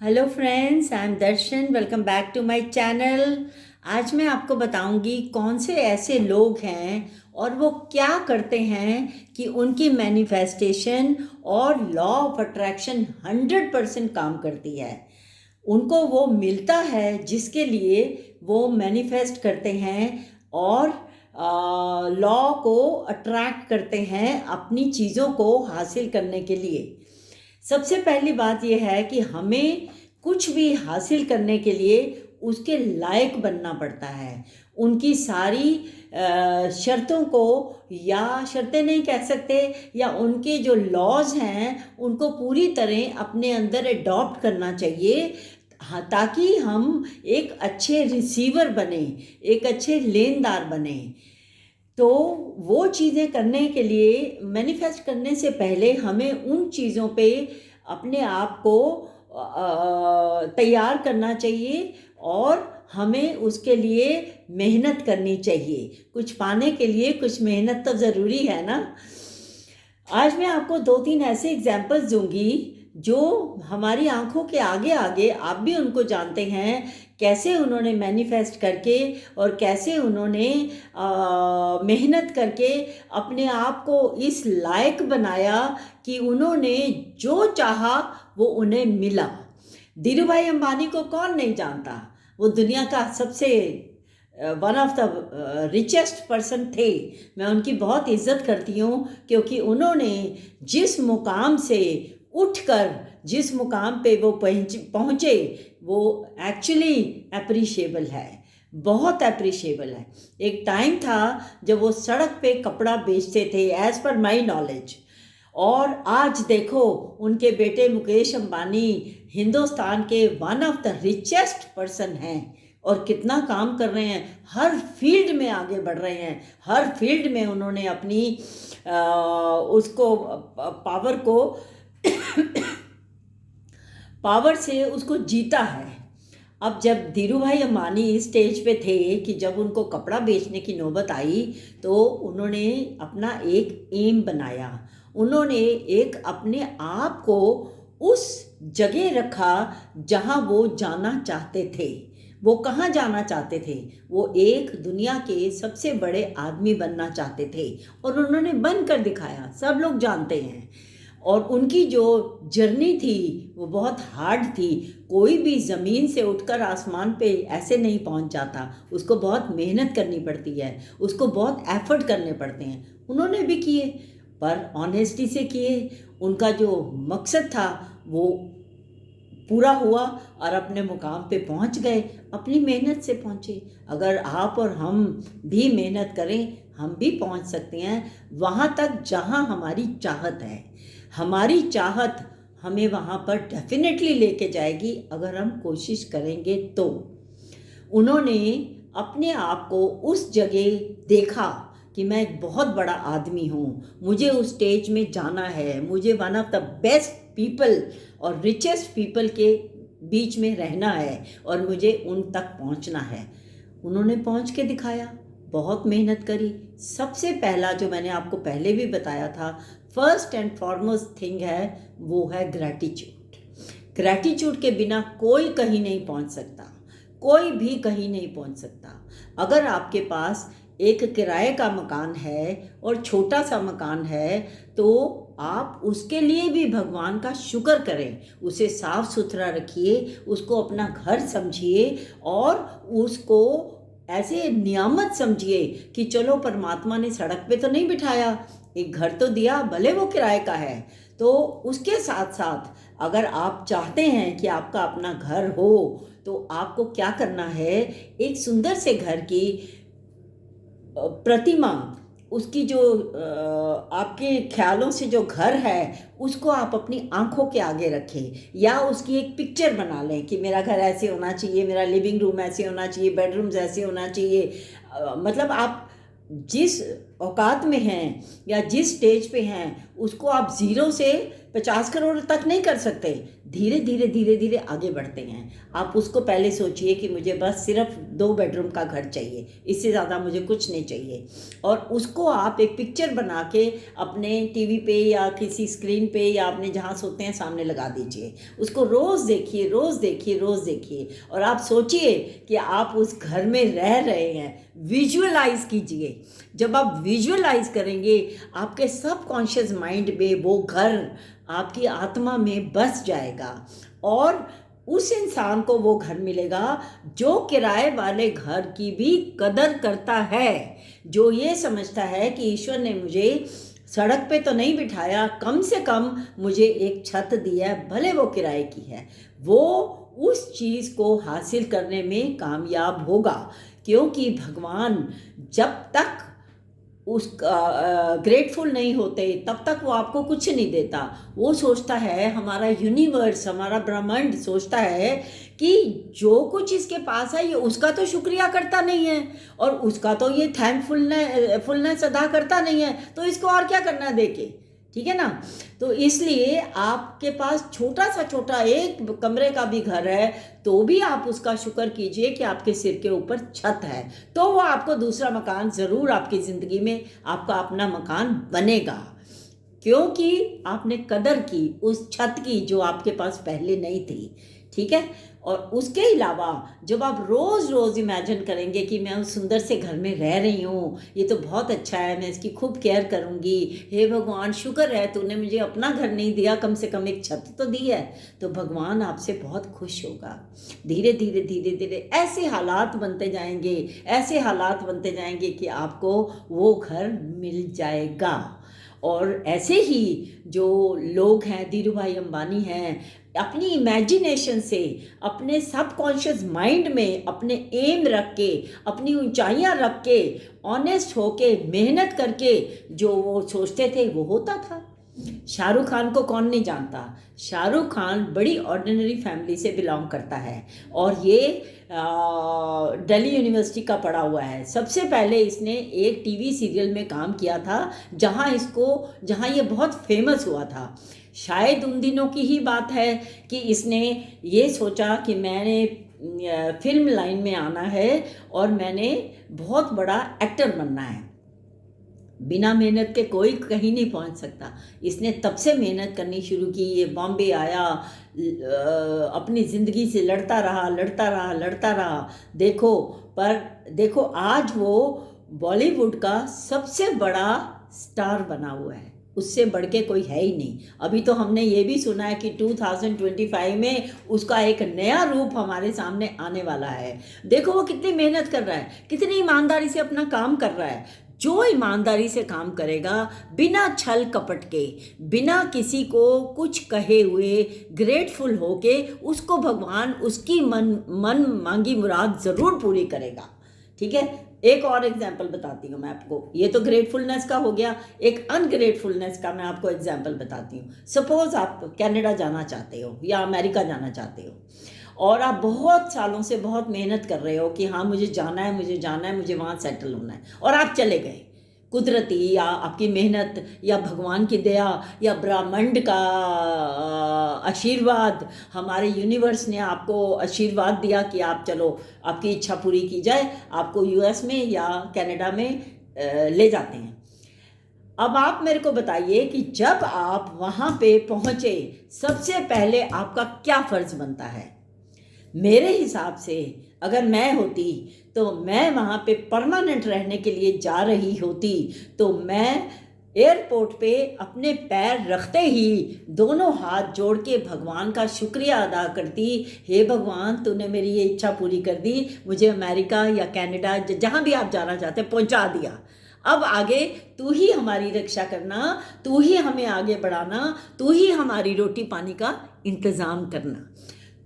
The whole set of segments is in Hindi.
Hello friends, I am Darshan. Welcome back to my channel. आज मैं आपको बताऊंगी कौन से ऐसे लोग हैं और वो क्या करते हैं कि उनकी मैनिफेस्टेशन और लॉ ऑफ अट्रैक्शन 100% काम करती है। उनको वो मिलता है जिसके लिए वो मैनिफेस्ट करते हैं और लॉ को अट्रैक्ट करते हैं अपनी चीज़ों को हासिल करने के लिए। सबसे पहली बात यह है कि हमें कुछ भी हासिल करने के लिए उसके लायक बनना पड़ता है। उनकी सारी शर्तों को, या शर्तें नहीं कह सकते, या उनके जो लॉज हैं उनको पूरी तरह अपने अंदर अडॉप्ट करना चाहिए। हाँ, ताकि हम एक अच्छे रिसीवर बने, एक अच्छे लेनदार बने। तो वो चीज़ें करने के लिए, मैनिफेस्ट करने से पहले हमें उन चीज़ों पे अपने आप को तैयार करना चाहिए और हमें उसके लिए मेहनत करनी चाहिए। कुछ पाने के लिए कुछ मेहनत तो ज़रूरी है ना। आज मैं आपको 2-3 ऐसे एग्जाम्पल्स दूंगी जो हमारी आंखों के आगे आगे, आप भी उनको जानते हैं, कैसे उन्होंने मैनिफेस्ट करके और कैसे उन्होंने मेहनत करके अपने आप को इस लायक बनाया कि उन्होंने जो चाहा वो उन्हें मिला। धीरू भाई अंबानी को कौन नहीं जानता। वो दुनिया का सबसे one of the richest person थे। मैं उनकी बहुत इज्जत करती हूँ क्योंकि उन्होंने जिस मुकाम से उठकर जिस मुकाम पे वो पहुँचे वो एक्चुअली अप्रिशिएबल है, बहुत अप्रिशिएबल है। एक टाइम था जब वो सड़क पे कपड़ा बेचते थे, एज पर माई नॉलेज। और आज देखो, उनके बेटे मुकेश अंबानी हिंदुस्तान के one of the richest person हैं और कितना काम कर रहे हैं। हर फील्ड में आगे बढ़ रहे हैं, हर फील्ड में उन्होंने अपनी उसको पावर को पावर से उसको जीता है। अब जब धीरू भाई अंबानी इस स्टेज पे थे कि जब उनको कपड़ा बेचने की नौबत आई तो उन्होंने अपना एक एम बनाया। उन्होंने एक अपने आप को उस जगह रखा जहां वो जाना चाहते थे। वो कहाँ जाना चाहते थे? वो एक दुनिया के सबसे बड़े आदमी बनना चाहते थे और उन्होंने बन कर दिखाया, सब लोग जानते हैं। और उनकी जो जर्नी थी वो बहुत हार्ड थी। कोई भी ज़मीन से उठकर आसमान पे ऐसे नहीं पहुंच जाता, उसको बहुत मेहनत करनी पड़ती है, उसको बहुत एफर्ट करने पड़ते हैं। उन्होंने भी किए, पर ऑनेस्टी से किए। उनका जो मकसद था वो पूरा हुआ और अपने मुकाम पे पहुंच गए, अपनी मेहनत से पहुंचे। अगर आप और हम भी मेहनत करें, हम भी पहुंच सकते हैं वहाँ तक जहाँ हमारी चाहत है। हमारी चाहत हमें वहाँ पर डेफिनेटली लेके जाएगी अगर हम कोशिश करेंगे तो। उन्होंने अपने आप को उस जगह देखा कि मैं एक बहुत बड़ा आदमी हूँ, मुझे उस स्टेज में जाना है, मुझे one of the best people और रिचेस्ट पीपल के बीच में रहना है और मुझे उन तक पहुँचना है। उन्होंने पहुँच के दिखाया, बहुत मेहनत करी। सबसे पहला जो मैंने आपको पहले भी बताया था, फर्स्ट एंड फॉरमोस्ट थिंग है, वो है ग्रैटिट्यूड। ग्रैटिट्यूड के बिना कोई कहीं नहीं पहुँच सकता, कोई भी कहीं नहीं पहुँच सकता। अगर आपके पास एक किराए का मकान है और छोटा सा मकान है तो आप उसके लिए भी भगवान का शुक्र करें, उसे साफ सुथरा रखिए, उसको अपना घर समझिए और उसको ऐसे नियामत समझिए कि चलो परमात्मा ने सड़क पे तो नहीं बिठाया, एक घर तो दिया, भले वो किराए का है। तो उसके साथ साथ अगर आप चाहते हैं कि आपका अपना घर हो तो आपको क्या करना है, एक सुंदर से घर की प्रतिमा, उसकी जो आपके ख्यालों से जो घर है उसको आप अपनी आंखों के आगे रखें, या उसकी एक पिक्चर बना लें कि मेरा घर ऐसे होना चाहिए, मेरा लिविंग रूम ऐसे होना चाहिए, बेडरूम्स ऐसे होना चाहिए। मतलब आप जिस औकात में हैं या जिस स्टेज पे हैं उसको आप ज़ीरो से 50 करोड़ तक नहीं कर सकते, धीरे धीरे धीरे धीरे आगे बढ़ते हैं। आप उसको पहले सोचिए कि मुझे बस सिर्फ 2 बेडरूम का घर चाहिए, इससे ज़्यादा मुझे कुछ नहीं चाहिए, और उसको आप एक पिक्चर बना के अपने टीवी पे या किसी स्क्रीन पे या आपने जहाँ सोते हैं सामने लगा दीजिए। उसको रोज़ देखिए, रोज़ देखिए, रोज़ देखिए, और आप सोचिए कि आप उस घर में रह रहे हैं। विजुअलाइज कीजिए। जब आप विजुअलाइज करेंगे, आपके सबकॉन्शियस माइंड में वो घर आपकी आत्मा में बस जाएगा, और उस इंसान को वो घर मिलेगा जो किराए वाले घर की भी कदर करता है, जो ये समझता है कि ईश्वर ने मुझे सड़क पे तो नहीं बिठाया, कम से कम मुझे एक छत दी है, भले वो किराए की है। वो उस चीज़ को हासिल करने में कामयाब होगा, क्योंकि भगवान जब तक उसका ग्रेटफुल नहीं होते तब तक वो आपको कुछ नहीं देता। वो सोचता है, हमारा यूनिवर्स, हमारा ब्रह्मांड सोचता है कि जो कुछ इसके पास है ये उसका तो शुक्रिया करता नहीं है, और उसका तो ये थैंकफुलनेस अदा करता नहीं है, तो इसको और क्या करना दे के, ठीक है ना। तो इसलिए आपके पास छोटा एक कमरे का भी घर है तो भी आप उसका शुक्र कीजिए कि आपके सिर के ऊपर छत है, तो वो आपको दूसरा मकान ज़रूर आपकी ज़िंदगी में आपका अपना मकान बनेगा, क्योंकि आपने कदर की उस छत की जो आपके पास पहले नहीं थी, ठीक है। और उसके अलावा जब आप रोज़ रोज़ इमेजिन करेंगे कि मैं उस सुंदर से घर में रह रही हूँ, ये तो बहुत अच्छा है, मैं इसकी खूब केयर करूँगी, हे भगवान शुक्र है तूने मुझे अपना घर नहीं दिया, कम से कम एक छत तो दी है, तो भगवान आपसे बहुत खुश होगा। धीरे धीरे धीरे धीरे ऐसे हालात बनते जाएंगे, ऐसे हालात बनते जाएंगे कि आपको वो घर मिल जाएगा। और ऐसे ही जो लोग हैं, धीरू भाई अंबानी हैं, अपनी इमेजिनेशन से, अपने सबकॉन्शियस माइंड में अपने एम रख के, अपनी ऊंचाइयां रख के, ऑनेस्ट होके, मेहनत करके जो वो सोचते थे वो होता था। शाहरुख खान को कौन नहीं जानता। शाहरुख खान बड़ी ऑर्डिनरी फैमिली से बिलोंग करता है, और ये दिल्ली यूनिवर्सिटी का पढ़ा हुआ है। सबसे पहले इसने एक टीवी सीरियल में काम किया था जहां ये बहुत फेमस हुआ था। शायद उन दिनों की ही बात है कि इसने ये सोचा कि मैंने फिल्म लाइन में आना है और मैंने बहुत बड़ा एक्टर बनना है। बिना मेहनत के कोई कहीं नहीं पहुंच सकता। इसने तब से मेहनत करनी शुरू की। ये बॉम्बे आया, अपनी ज़िंदगी से लड़ता रहा। देखो आज वो बॉलीवुड का सबसे बड़ा स्टार बना हुआ है, उससे बढ़ के कोई है ही नहीं। अभी तो हमने ये भी सुना है कि 2025 में उसका एक नया रूप हमारे सामने आने वाला है। देखो वो कितनी मेहनत कर रहा है, कितनी ईमानदारी से अपना काम कर रहा है। जो ईमानदारी से काम करेगा, बिना छल कपट के, बिना किसी को कुछ कहे हुए, ग्रेटफुल होके, उसको भगवान उसकी मन मांगी मुराद ज़रूर पूरी करेगा, ठीक है। एक और एग्जाम्पल बताती हूँ मैं आपको। ये तो ग्रेटफुलनेस का हो गया, एक अनग्रेटफुलनेस का मैं आपको एग्जाम्पल बताती हूँ। सपोज आप कनाडा जाना चाहते हो या अमेरिका जाना चाहते हो, और आप बहुत सालों से बहुत मेहनत कर रहे हो कि हाँ मुझे जाना है, मुझे वहाँ सेटल होना है, और आप चले गए। कुदरती या आपकी मेहनत या भगवान की दया या ब्रह्मांड का आशीर्वाद, हमारे यूनिवर्स ने आपको आशीर्वाद दिया कि आप चलो, आपकी इच्छा पूरी की जाए, आपको यूएस में या कनाडा में ले जाते हैं। अब आप मेरे को बताइए कि जब आप वहाँ पे पहुँचे, सबसे पहले आपका क्या फ़र्ज़ बनता है? मेरे हिसाब से अगर मैं होती तो मैं वहाँ पे परमानेंट रहने के लिए जा रही होती, तो मैं एयरपोर्ट पे अपने पैर रखते ही दोनों हाथ जोड़ के भगवान का शुक्रिया अदा करती, हे भगवान तूने मेरी ये इच्छा पूरी कर दी, मुझे अमेरिका या कनाडा जहाँ भी आप जाना चाहते हैं पहुँचा दिया। अब आगे तू ही हमारी रक्षा करना, तू ही हमें आगे बढ़ाना, तू ही हमारी रोटी पानी का इंतज़ाम करना।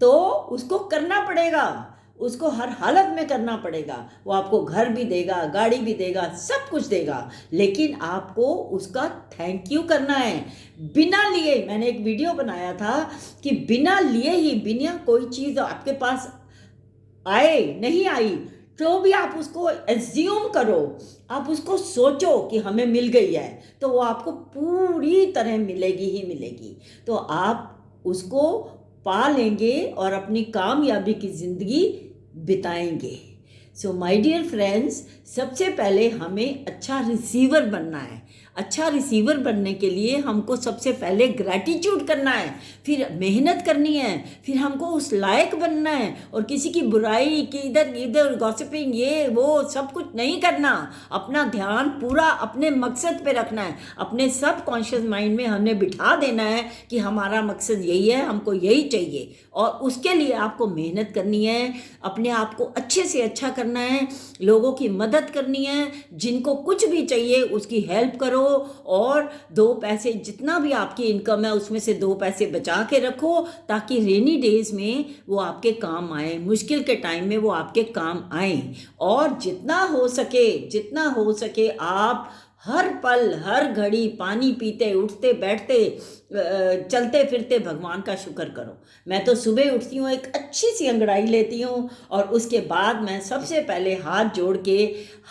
तो उसको करना पड़ेगा, उसको हर हालत में करना पड़ेगा। वो आपको घर भी देगा, गाड़ी भी देगा, सब कुछ देगा, लेकिन आपको उसका थैंक यू करना है बिना लिए। मैंने एक वीडियो बनाया था कि बिना लिए ही, बिना कोई चीज़ आपके पास आए नहीं आई, जो भी आप उसको एज्यूम करो, आप उसको सोचो कि हमें मिल गई है, तो वो आपको पूरी तरह मिलेगी ही मिलेगी। तो आप उसको पा लेंगे और अपनी कामयाबी की ज़िंदगी बिताएंगे। सो माय डियर फ्रेंड्स, सबसे पहले हमें अच्छा रिसीवर बनना है। अच्छा रिसीवर बनने के लिए हमको सबसे पहले ग्रैटिट्यूड करना है, फिर मेहनत करनी है, फिर हमको उस लायक बनना है, और किसी की बुराई कि इधर इधर गॉसिपिंग ये वो सब कुछ नहीं करना। अपना ध्यान पूरा अपने मकसद पे रखना है। अपने सब कॉन्शियस माइंड में हमने बिठा देना है कि हमारा मकसद यही है, हमको यही चाहिए, और उसके लिए आपको मेहनत करनी है, अपने आप को अच्छे से अच्छा करना है, लोगों की मदद करनी है, जिनको कुछ भी चाहिए उसकी हेल्प करो, और 2 पैसे जितना भी आपकी इनकम है उसमें से 2 पैसे बचा के रखो, ताकि रेनी डेज में वो आपके काम आए, मुश्किल के टाइम में वो आपके काम आए। और जितना हो सके आप हर पल हर घड़ी पानी पीते उठते बैठते चलते फिरते भगवान का शुक्र करो। मैं तो सुबह उठती हूँ, एक अच्छी सी अंगड़ाई लेती हूँ, और उसके बाद मैं सबसे पहले हाथ जोड़ के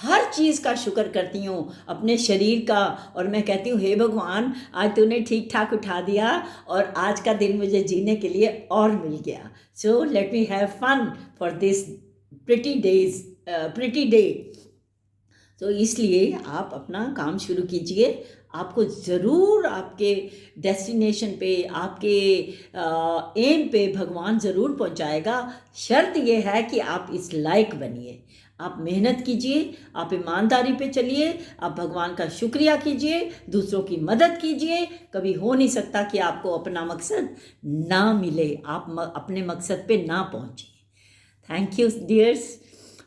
हर चीज़ का शुक्र करती हूँ, अपने शरीर का, और मैं कहती हूँ हे भगवान, आज तूने ठीक ठाक उठा दिया और आज का दिन मुझे जीने के लिए और मिल गया। So let me have fun for this pretty day. तो इसलिए आप अपना काम शुरू कीजिए, आपको ज़रूर आपके डेस्टिनेशन पे, आपके एम पे भगवान ज़रूर पहुंचाएगा। शर्त ये है कि आप इस लायक बनिए, आप मेहनत कीजिए, आप ईमानदारी पे चलिए, आप भगवान का शुक्रिया कीजिए, दूसरों की मदद कीजिए। कभी हो नहीं सकता कि आपको अपना मकसद ना मिले, आप अपने मकसद पे ना पहुंचे। Thank you dears,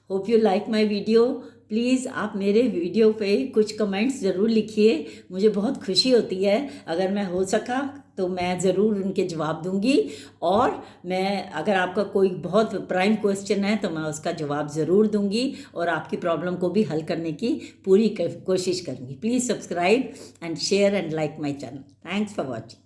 hope you like my video. Please आप मेरे वीडियो पे कुछ कमेंट्स ज़रूर लिखिए, मुझे बहुत खुशी होती है। अगर मैं हो सका तो मैं ज़रूर उनके जवाब दूंगी, और मैं अगर आपका कोई बहुत प्राइम क्वेश्चन है तो मैं उसका जवाब ज़रूर दूंगी, और आपकी प्रॉब्लम को भी हल करने की पूरी कोशिश करूंगी। Please subscribe and share and like my channel. Thanks for watching.